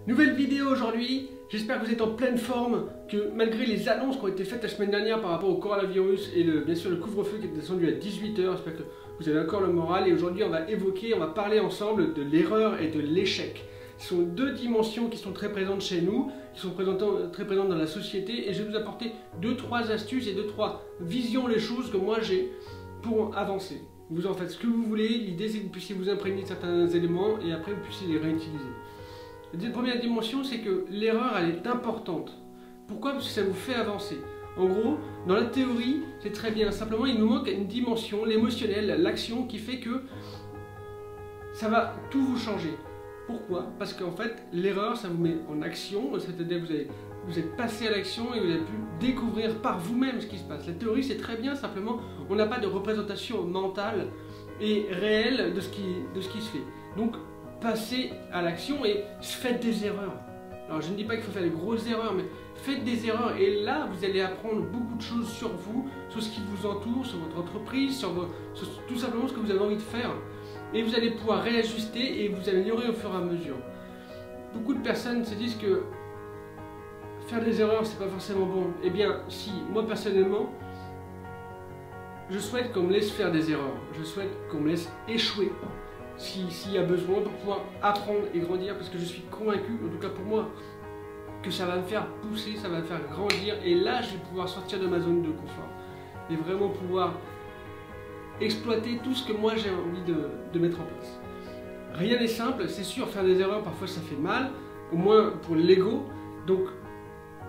Nouvelle vidéo aujourd'hui, j'espère que vous êtes en pleine forme, que malgré les annonces qui ont été faites la semaine dernière par rapport au coronavirus et bien sûr le couvre-feu qui est descendu à 18 h, j'espère que vous avez encore le moral. Et aujourd'hui on va parler ensemble de l'erreur et de l'échec. Ce sont deux dimensions qui sont très présentes chez nous, qui sont très présentes dans la société, et je vais vous apporter 2-3 astuces et 2-3 visions les choses que moi j'ai pour avancer. Vous en faites ce que vous voulez, l'idée c'est que vous puissiez vous imprégner de certains éléments et après vous puissiez les réutiliser. La première dimension, c'est que l'erreur, elle est importante. Pourquoi? Parce que ça vous fait avancer. En gros, dans la théorie, c'est très bien. Simplement, il nous manque une dimension, l'émotionnel, l'action, qui fait que ça va tout vous changer. Pourquoi? Parce qu'en fait, l'erreur, ça vous met en action, c'est-à-dire que vous êtes passé à l'action et vous avez pu découvrir par vous-même ce qui se passe. La théorie, c'est très bien, simplement, on n'a pas de représentation mentale et réelle de ce qui se fait. Donc, passez à l'action et faites des erreurs. Alors je ne dis pas qu'il faut faire des grosses erreurs, mais faites des erreurs et là vous allez apprendre beaucoup de choses sur vous, sur ce qui vous entoure, sur votre entreprise, sur tout simplement ce que vous avez envie de faire. Et vous allez pouvoir réajuster et vous améliorer au fur et à mesure. Beaucoup de personnes se disent que faire des erreurs c'est pas forcément bon. Eh bien si, moi personnellement, je souhaite qu'on me laisse faire des erreurs, je souhaite qu'on me laisse échouer s'il y a besoin pour pouvoir apprendre et grandir, parce que je suis convaincu, en tout cas pour moi, que ça va me faire pousser, ça va me faire grandir, et là je vais pouvoir sortir de ma zone de confort et vraiment pouvoir exploiter tout ce que moi j'ai envie de mettre en place. Rien n'est simple, c'est sûr, faire des erreurs parfois ça fait mal, au moins pour l'ego, donc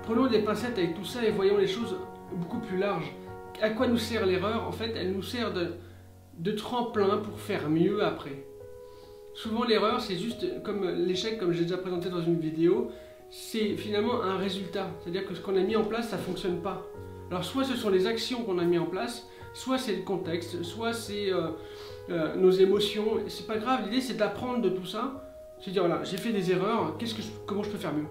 prenons des pincettes avec tout ça et voyons les choses beaucoup plus larges. À quoi nous sert l'erreur? En fait, elle nous sert de tremplin pour faire mieux après. Souvent l'erreur c'est juste comme l'échec, comme j'ai déjà présenté dans une vidéo, c'est finalement un résultat, c'est-à-dire que ce qu'on a mis en place ça ne fonctionne pas. Alors soit ce sont les actions qu'on a mis en place, soit c'est le contexte, soit c'est nos émotions, c'est pas grave, l'idée c'est d'apprendre de tout ça, c'est dire voilà j'ai fait des erreurs, comment je peux faire mieux?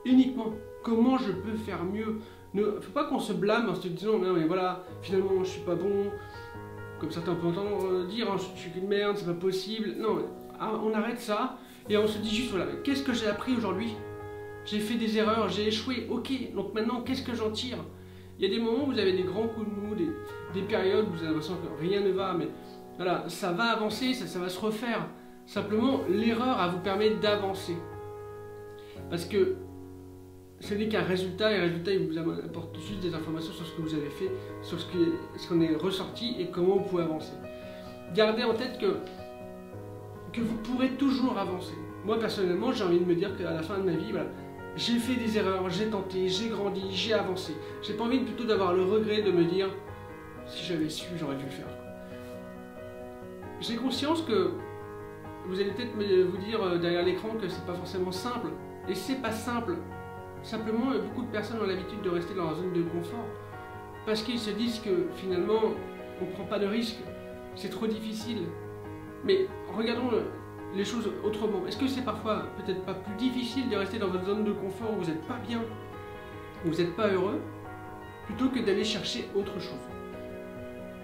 Uniquement, comment je peux faire mieux? Il ne faut pas qu'on se blâme en se disant non mais voilà, finalement je suis pas bon, comme certains peuvent entendre dire je suis qu'une merde, c'est pas possible. Non, on arrête ça et on se dit juste voilà, qu'est-ce que j'ai appris aujourd'hui? J'ai fait des erreurs, j'ai échoué, ok, donc maintenant qu'est-ce que j'en tire? Il y a des moments où vous avez des grands coups de mou, des périodes où vous avez l'impression que rien ne va, mais voilà, ça va avancer, ça va se refaire. Simplement, l'erreur, elle vous permet d'avancer. Parce que ce n'est qu'un résultat, et le résultat il vous apporte juste des informations sur ce que vous avez fait, sur ce qu'on est ressorti et comment vous pouvez avancer. Gardez en tête que vous pourrez toujours avancer. Moi personnellement j'ai envie de me dire qu'à la fin de ma vie, voilà, j'ai fait des erreurs, j'ai tenté, j'ai grandi, j'ai avancé. J'ai pas envie plutôt d'avoir le regret de me dire si j'avais su j'aurais dû le faire. J'ai conscience que vous allez peut-être vous dire derrière l'écran que c'est pas forcément simple, et c'est pas simple. Simplement, beaucoup de personnes ont l'habitude de rester dans leur zone de confort parce qu'ils se disent que finalement, on ne prend pas de risques, c'est trop difficile. Mais regardons les choses autrement. Est-ce que c'est parfois peut-être pas plus difficile de rester dans votre zone de confort où vous n'êtes pas bien, où vous n'êtes pas heureux, plutôt que d'aller chercher autre chose?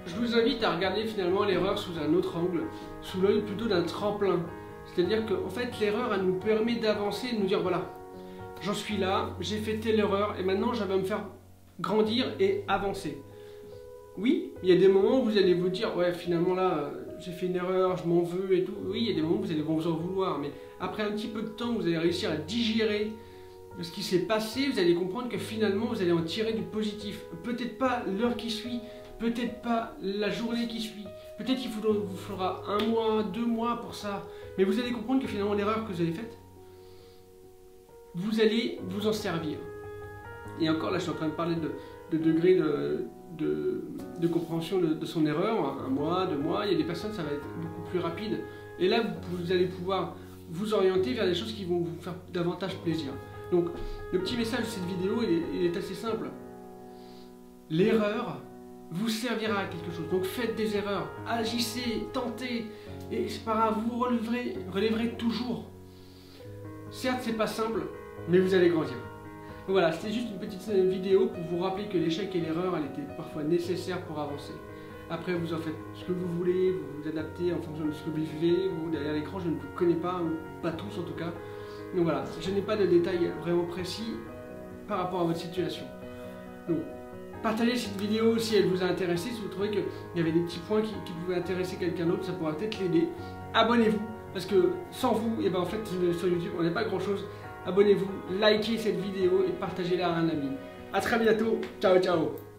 Je vous invite à regarder finalement l'erreur sous un autre angle, sous l'œil plutôt d'un tremplin. C'est-à-dire qu'en fait, l'erreur, elle nous permet d'avancer et de nous dire voilà, j'en suis là, j'ai fait telle erreur et maintenant je vais me faire grandir et avancer. Oui, il y a des moments où vous allez vous dire ouais finalement là j'ai fait une erreur, je m'en veux et tout. Oui, il y a des moments où vous allez vous en vouloir, mais après un petit peu de temps, vous allez réussir à digérer ce qui s'est passé, vous allez comprendre que finalement vous allez en tirer du positif. Peut-être pas l'heure qui suit, peut-être pas la journée qui suit, peut-être qu'il vous faudra 1 mois, 2 mois pour ça, mais vous allez comprendre que finalement l'erreur que vous avez faite, vous allez vous en servir. Et encore là je suis en train de parler de degré de compréhension de son erreur, 1 mois, 2 mois, il y a des personnes ça va être beaucoup plus rapide. Et là vous allez pouvoir vous orienter vers des choses qui vont vous faire davantage plaisir. Donc le petit message de cette vidéo il est assez simple. L'erreur vous servira à quelque chose. Donc faites des erreurs, agissez, tentez, et c'est pas grave, vous relèverez toujours. Certes c'est pas simple, mais vous allez grandir. Donc voilà, c'était juste une petite vidéo pour vous rappeler que l'échec et l'erreur, elle était parfois nécessaire pour avancer. Après, vous en faites ce que vous voulez, vous vous adaptez en fonction de ce que vous vivez. Vous, derrière l'écran, je ne vous connais pas, ou pas tous en tout cas. Donc voilà, je n'ai pas de détails vraiment précis par rapport à votre situation. Donc, partagez cette vidéo si elle vous a intéressé, si vous trouvez qu'il y avait des petits points qui pouvaient intéresser quelqu'un d'autre, ça pourra peut-être l'aider. Abonnez-vous, parce que sans vous, et ben en fait sur YouTube on n'est pas grand chose. Abonnez-vous, likez cette vidéo et partagez-la à un ami. A très bientôt, ciao ciao.